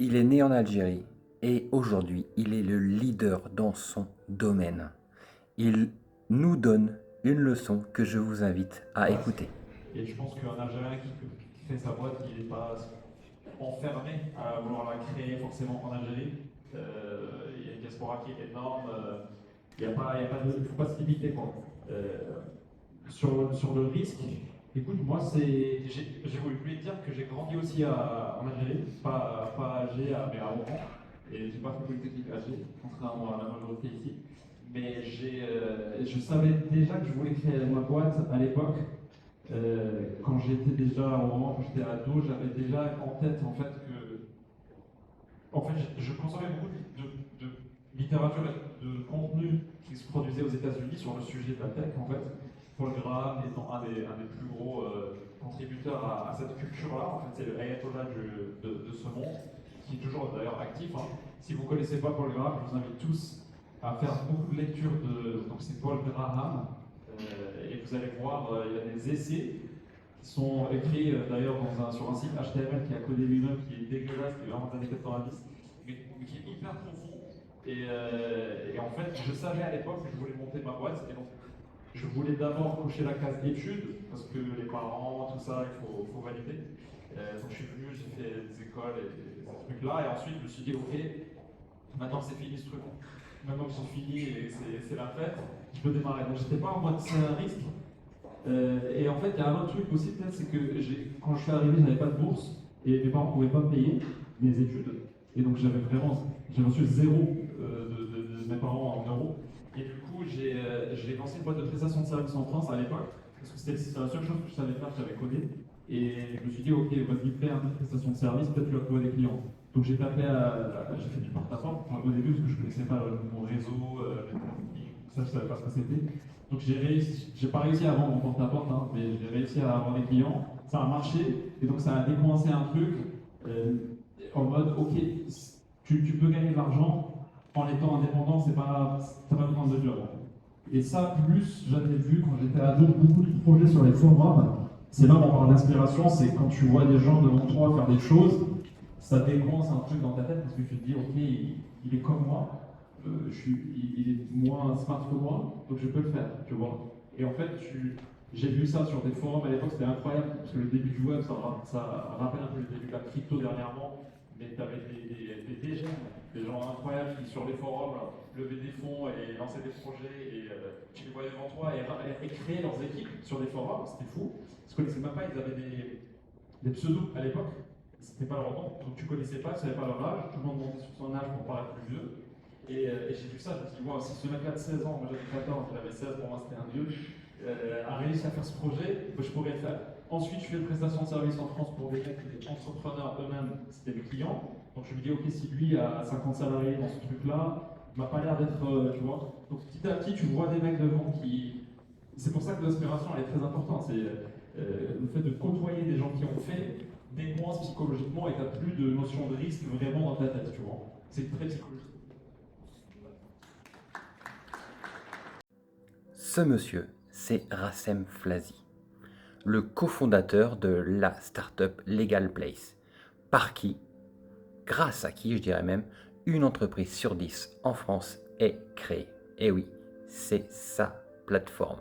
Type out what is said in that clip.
Il est né en Algérie et aujourd'hui, il est le leader dans son domaine. Il nous donne une leçon que je vous invite à écouter. Et je pense qu'un Algérien qui crée sa boîte, il n'est pas enfermé à vouloir la créer forcément en Algérie. Il y a une diaspora qui est énorme. Il ne faut pas se limiter, quoi. Sur le risque, écoute, moi, je voulais te dire que j'ai grandi aussi en Algérie, pas à Alger, mais à Oran. Et j'ai pas fait Polytechnique à Alger, contrairement à la majorité ici. Mais je savais déjà que je voulais créer ma boîte à l'époque. Quand j'étais déjà au moment où j'étais ado, j'avais déjà en tête en fait que je consommais beaucoup de littérature et de contenu qui se produisait aux États-Unis sur le sujet de la tech en fait. Paul Graham étant un des plus gros contributeurs à cette culture-là, en fait, c'est le ayatollah de ce monde, qui est toujours d'ailleurs actif. Hein. Si vous ne connaissez pas Paul Graham, je vous invite tous à faire beaucoup de lectures donc c'est Paul Graham, et vous allez voir, il y a des essais qui sont écrits d'ailleurs sur un site HTML qui a codé lui-même, qui est dégueulasse, qui est vraiment des années 90, mais qui est hyper profond. Et en fait, je savais à l'époque que je voulais monter ma boîte, et donc je voulais d'abord cocher la case études, parce que les parents, tout ça, faut valider. Donc je suis venu, j'ai fait des écoles et ces trucs-là, et ensuite je me suis dit, ok, maintenant c'est fini ce truc. Maintenant que j'ai fini et c'est la fête, je peux démarrer. Donc j'étais pas en mode c'est un risque. Et en fait, il y a un autre truc aussi, peut-être, c'est que quand je suis arrivé, je n'avais pas de bourse et mes parents ne pouvaient pas me payer mes études. Et donc j'ai reçu zéro de mes parents en euros. Et du coup, j'ai lancé une boîte de prestation de services en France à l'époque, parce que c'était la seule chose que je savais faire, j'avais codé. Et je me suis dit, ok, vas-y, fais un peu de prestation de service, peut-être tu vas trouver des clients. Donc j'ai fait du porte-à-porte au début parce que je ne connaissais pas mon réseau, ça je ne savais pas ce que c'était. Donc j'ai pas réussi à vendre mon porte-à-porte, hein, mais j'ai réussi à avoir des clients. Ça a marché et donc ça a décoincé un truc en mode ok, tu peux gagner de l'argent en étant indépendant, t'as pas besoin de job. Et ça, plus j'avais vu quand j'étais ado beaucoup de projets sur les forums. C'est là où on parle d'inspiration, c'est quand tu vois des gens devant toi faire des choses, ça décoince un truc dans ta tête parce que tu te dis ok, il est comme moi, il est moins smart que moi, donc je peux le faire, tu vois. Et en fait, j'ai vu ça sur des forums à l'époque, c'était incroyable, parce que le début du web, ça rappelle un peu le début de la crypto dernièrement, mais tu avais des gens, des gens incroyables qui, sur les forums, levaient des fonds et lançaient des projets, et tu les voyais devant toi et créer leurs équipes sur des forums, c'était fou. Ils ne se connaissaient même pas, ils avaient des pseudos à l'époque, c'était pas leur nom, donc tu connaissais pas, tu savais pas leur âge, tout le monde montait sur son âge pour paraître plus vieux. Et j'ai vu ça, je me suis dit, wow, si ce mec-là de 16 ans, moi j'avais 14, il avait 16, pour moi c'était un vieux, a réussi à faire ce projet, je pourrais le faire. Ensuite, je fais une prestation de service en France pour des mecs, des entrepreneurs eux-mêmes, c'était mes clients. Donc je me dis, ok, si lui a 50 salariés dans ce truc-là, il m'a pas l'air d'être, tu vois. Donc petit à petit, tu vois des mecs devant qui. C'est pour ça que l'inspiration elle est très importante. C'est le fait de côtoyer des gens qui ont fait décoince psychologiquement et tu n'as plus de notion de risque vraiment dans ta tête, tu vois. C'est très psychologique. Ce monsieur, c'est Rassem Flazi, le cofondateur de la startup Legal Place, par qui, grâce à qui je dirais même, une entreprise sur 10 en France est créée. Et oui, c'est sa plateforme.